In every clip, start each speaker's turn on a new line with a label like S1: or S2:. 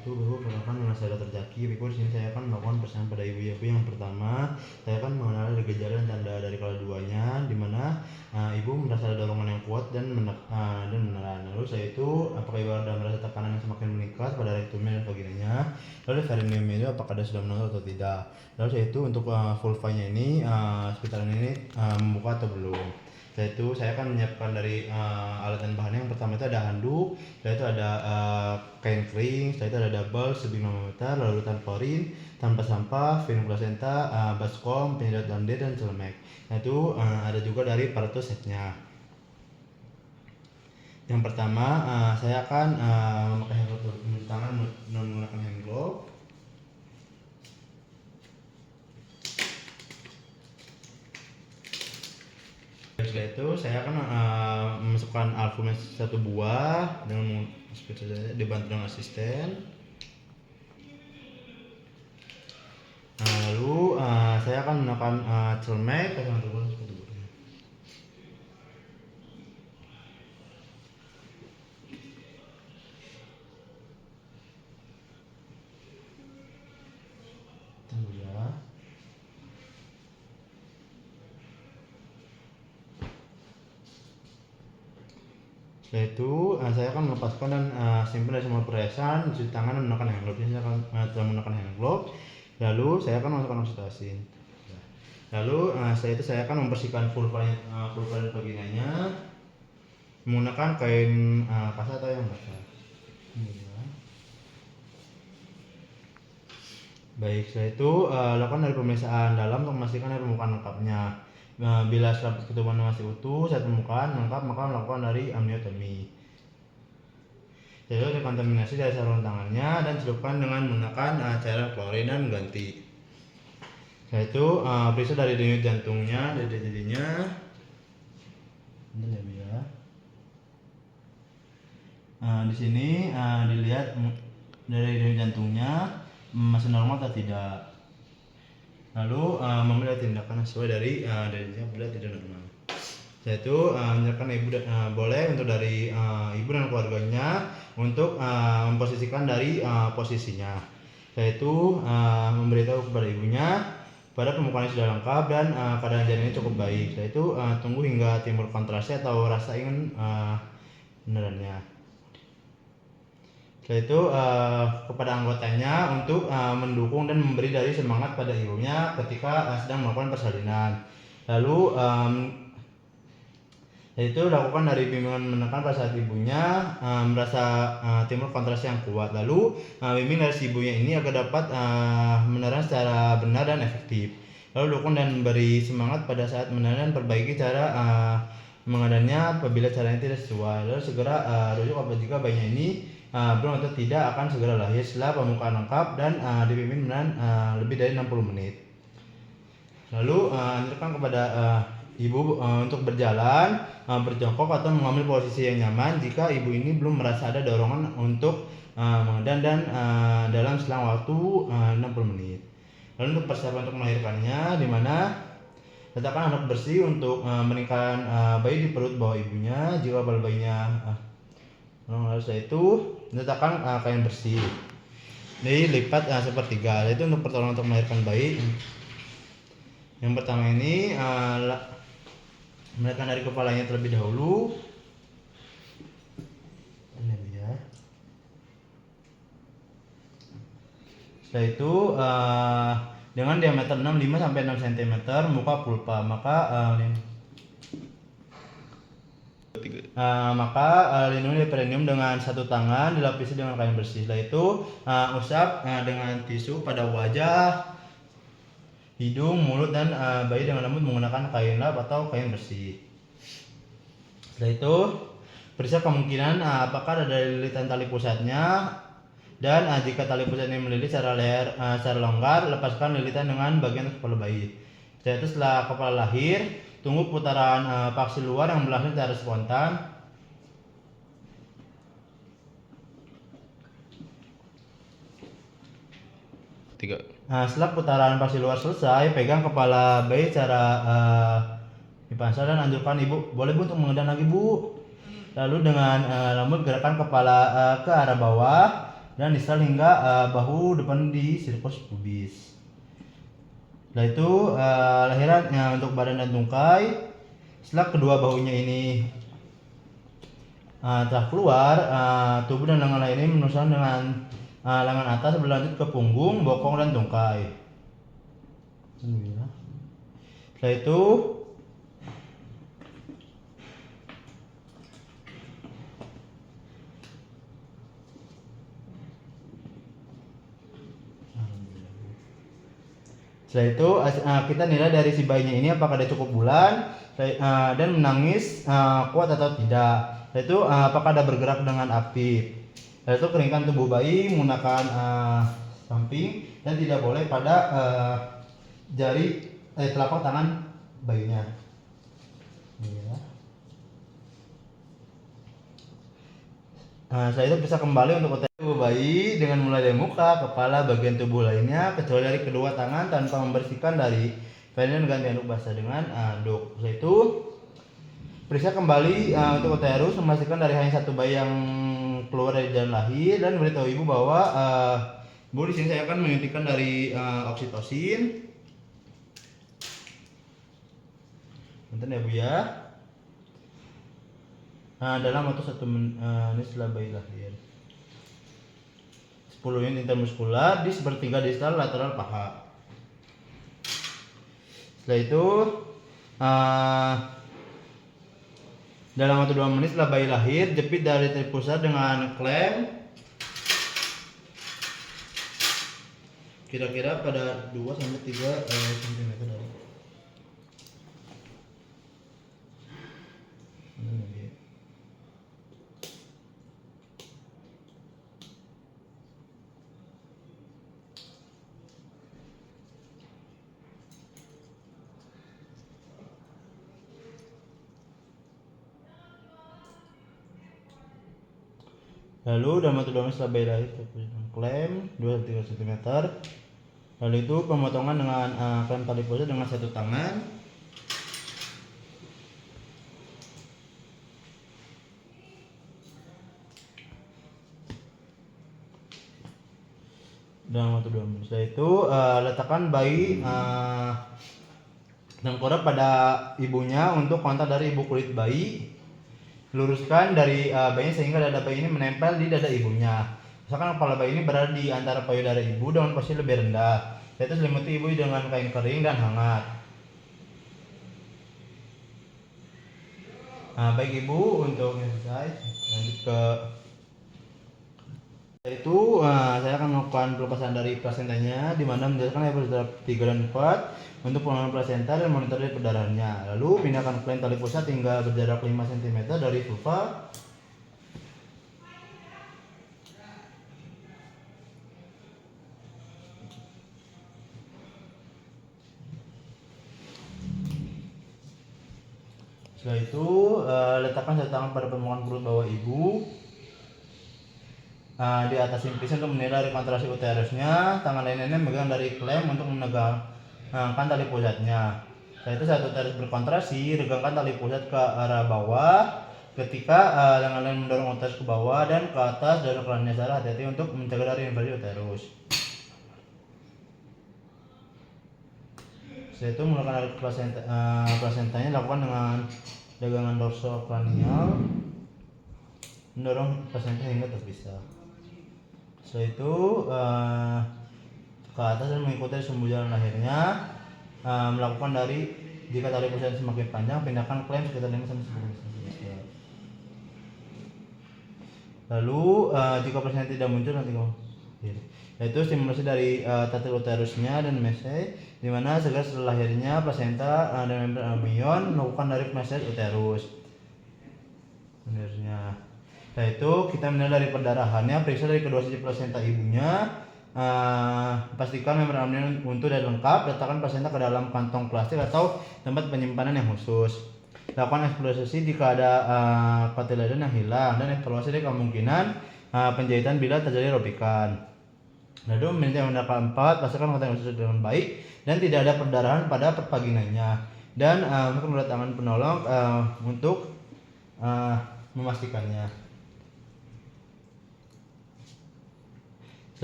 S1: waktu Ibu perkenalkan nama saya Dr. Zaki. Ibu di sini saya akan melakukan persiapan pada ibu-ibu. Yang pertama, saya akan mengenali gejala dan tanda dari keduanya, di mana ibu merasa ada dorongan yang kuat dan menelan. Lalu saya itu apakah ibu ada merasa tekanan yang semakin meningkat pada rektumnya dan vaginanya. Lalu perineumnya itu apakah ada sudah menurun atau tidak. Lalu saya itu untuk vulvanya ini sekitaran ini membuka atau belum. Yaitu saya akan menyiapkan dari alat dan bahannya. Yang pertama itu ada handuk, setelah itu ada kain kering, setelah itu ada double sebiji 5 meter, lalu klorin, tanpa sampah, venom placenta, baskom, penyedot dandir dan celemek. Nah itu ada juga dari aparatus setnya. Yang pertama saya akan memakai hand glove di tangan menggunakan hand glove. Setelah itu saya akan memasukkan albumin 1 buah dengan dibantu dengan asisten. Lalu saya akan menggunakan celemek. Tunggu ya. Setelah itu saya akan melepaskan dan simpan dari semua perhiasan, cuci tangan dan menggunakan hand glove. Saya akan telah menggunakan hand glove. Lalu saya akan masukkan oksitosin. Lalu setelah itu saya akan membersihkan vulva dan vaginanya menggunakan kain kasar atau yang basah. Baik, setelah itu lakukan dari pemeriksaan dalam untuk memastikan dari permukaan lengkapnya. Bila selaput ketuban masih utuh saat permukaan lengkap, maka melakukan dari amniotomi. Jadi dekontaminasi dari saluran tangannya dan celupkan dengan menggunakan cairan klorin dan ganti. Setelah itu periksa dari denyut jantungnya, dari jadinya. Di sini dilihat dari denyut jantungnya masih normal atau tidak. Lalu memilih tindakan sesuai dari darinya bila tidak normal. Yaitu menyiapkan ibu boleh untuk dari ibu dan keluarganya untuk memposisikan dari posisinya. Yaitu memberitahu kepada ibunya pada permukaan sudah lengkap dan keadaan janinnya cukup baik. Yaitu tunggu hingga timbul kontrasi atau rasa ingin benerannya. Yaitu kepada anggotanya untuk mendukung dan memberi dari semangat pada ibunya ketika sedang melakukan persalinan. Lalu yaitu lakukan dari bimbingan menekan pada saat ibunya merasa timbul kontrasi yang kuat. Lalu bimbing dari si ibunya ini agar dapat meneran secara benar dan efektif. Lalu dukung dan beri semangat pada saat meneran dan perbaiki cara mengadanya apabila caranya tidak sesuai. Lalu segera rujuk apabila bayinya ini belum atau tidak akan segera lahir setelah permukaan lengkap dan dipimpin meneran lebih dari 60 menit. Lalu anjurkan kepada ibu untuk berjalan, berjongkok atau mengambil posisi yang nyaman jika ibu ini belum merasa ada dorongan untuk mengedan dan dalam selang waktu 60 menit. Lalu untuk persiapan untuk melahirkannya, di mana letakkan handuk bersih untuk meningkatkan bayi di perut bawah ibunya. Jika kepala bayinya lalu setelah itu letakkan kain bersih dilipat sepertiga. Itu untuk pertolongan untuk melahirkan bayi. Yang pertama ini melahirkan dari kepalanya terlebih dahulu. Ini dia. Setelah itu dengan diameter 5 sampai 6 cm muka pulpa, maka lindungi perineum dengan satu tangan, dilapisi dengan kain bersih. Setelah itu usap dengan tisu pada wajah, hidung, mulut dan bayi dengan lembut menggunakan kain lap atau kain bersih. Setelah itu periksa kemungkinan apakah ada lilitan tali pusatnya, dan jika tali pusat ini melilit secara longgar, lepaskan lilitan dengan bagian kepala bayi. Setelah itu setelah kepala lahir, tunggu putaran paksi luar yang berlangsung secara spontan. Setelah putaran paksi luar selesai, pegang kepala bayi secara dipangsa dan anjurkan ibu, boleh bu untuk mengedan lagi bu. Lalu dengan lembut gerakkan kepala ke arah bawah dan distal hingga bahu depan di sirkus pubis. Setelah itu lahiran untuk badan dan tungkai. Setelah kedua bahunya ini telah keluar, tubuh dan lengan lainnya menusuk dengan lengan atas berlanjut ke punggung, bokong dan tungkai. Setelah itu kita nilai dari si bayinya ini apakah dia cukup bulan dan menangis kuat atau tidak. Setelah itu apakah ada bergerak dengan aktif. Setelah itu keringkan tubuh bayi menggunakan samping dan tidak boleh pada jari telapak tangan bayinya. Ya. Setelah itu bisa kembali untuk tubuh bayi dengan mulai dari muka, kepala, bagian tubuh lainnya kecuali dari kedua tangan tanpa membersihkan dari dan ganti anduk basah dengan anduk. Setelah itu periksa kembali untuk uterus, memastikan dari hanya satu bayi yang keluar dari jalan lahir dan beritahu ibu bahwa ibu di sini saya akan menyuntikkan dari oksitosin. Bentar ya bu ya. Dalam waktu 1 menit setelah bayi lahir. 10 unit intramuskular di sepertiga distal lateral paha. Setelah itu dalam waktu 2 menit setelah bayi lahir, jepit dari tali pusat dengan klem kira-kira pada 2 sampai 3 cm dari. Lalu dalam waktu 2 menit setelah bayi lahir, klem 2-3 cm. Lalu itu pemotongan dengan klem tali pusat dengan satu tangan. Dalam waktu 2 menit. Setelah itu letakkan bayi tengkorak pada ibunya untuk kontak dari ibu kulit bayi. Luruskan dari bayinya sehingga dada bayi ini menempel di dada ibunya. Misalkan kepala bayi ini berada di antara payudara ibu dengan posisi lebih rendah. Yaitu selimuti ibu dengan kain kering dan hangat. Baik ibu, untuk selesai lanjut ke itu saya akan melakukan pelepasan dari plasentanya, di mana menjelaskan episode 3 dan 4 untuk pengelolaan plasenta dan monitor dari perdarahannya. Lalu pindahkan klem tali pusat hingga berjarak 5 cm dari vulva. Setelah itu letakkan satu tangan pada permukaan perut bawah ibu. Di atas simpis untuk menilai kontraksi uterusnya, tangan lainnya memegang dari klem untuk menegangkan tali pusatnya. Setelah itu saat uterus berkontraksi, regangkan tali pusat ke arah bawah. Ketika lengan lain mendorong uterus ke bawah dan ke atas dan kelannya salah, hati-hati untuk mencegah dari inversi uterus. Setelah itu melakukan alat plasentanya lakukan dengan dagangan dorsokranial, mendorong plasenta hingga terpisah. Setelah itu ke atas dan mengikuti sumbu jalan lahirnya. Melakukan dari jika tali pusat semakin panjang, pindahkan klem sekitar 5 sampai 10 cm. Lalu jika plasenta tidak muncul nanti yaitu stimulasi dari tatil uterusnya dan mesei, di mana segera setelah lahirnya plasenta dan membran amnion melakukan dari mesei uterus. Setelah itu kita menilai dari perdarahannya, periksa dari kedua sisi plasenta ibunya. Pastikan membran amnion utuh dan lengkap. Letakkan plasenta ke dalam kantong plastik atau tempat penyimpanan yang khusus. Lakukan eksplorasi jika ada kotiledon yang hilang dan evaluasi dari kemungkinan penjahitan bila terjadi robekan. Lalu menit yang keempat, pastikan kontak usus dengan baik dan tidak ada perdarahan pada pervaginanya. Dan melakukan tangan penolong untuk memastikannya.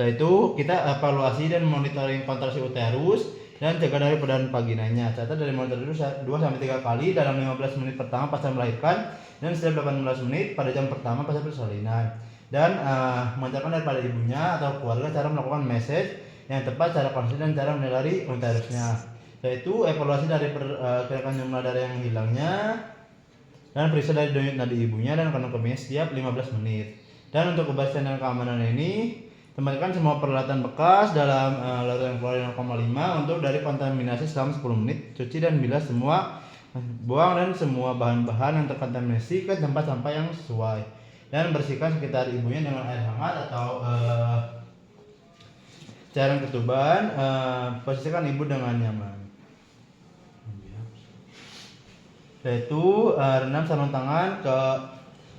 S1: Setelah itu kita evaluasi dan monitoring kontraksi uterus dan jaga dari perdana vaginanya. Catat dari monitor itu 2-3 kali dalam 15 menit pertama pasca melahirkan dan setiap 18 menit pada jam pertama pasca persalinan. Dan mengajarkan daripada ibunya atau keluarga cara melakukan message yang tepat, cara konsisten, dan cara menilai uterusnya. Yaitu evaluasi dari pergerakan jumlah darah yang hilangnya dan periksa dari denyut nadi ibunya dan kandung kemihnya setiap 15 menit. Dan untuk kebersihan dan keamanan ini, tempatkan semua peralatan bekas dalam larutan klorin 0,5 untuk dari kontaminasi selama 10 menit. Cuci dan bilas semua, buang dan semua bahan-bahan yang terkontaminasi ke tempat sampah yang sesuai. Dan bersihkan sekitar ibunya dengan air hangat atau cairan ketuban. Posisikan ibu dengan nyaman. Yaitu rendam sarung tangan ke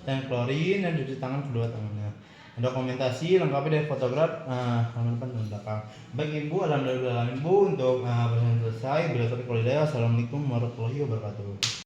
S1: tank klorin dan cuci tangan kedua tangannya. Dokumentasi lengkapnya dari fotograf halaman depan dan belakang. Baik ibu, alhamdulillah ibu untuk selesai. Bila terlalu. Assalamualaikum warahmatullahi wabarakatuh.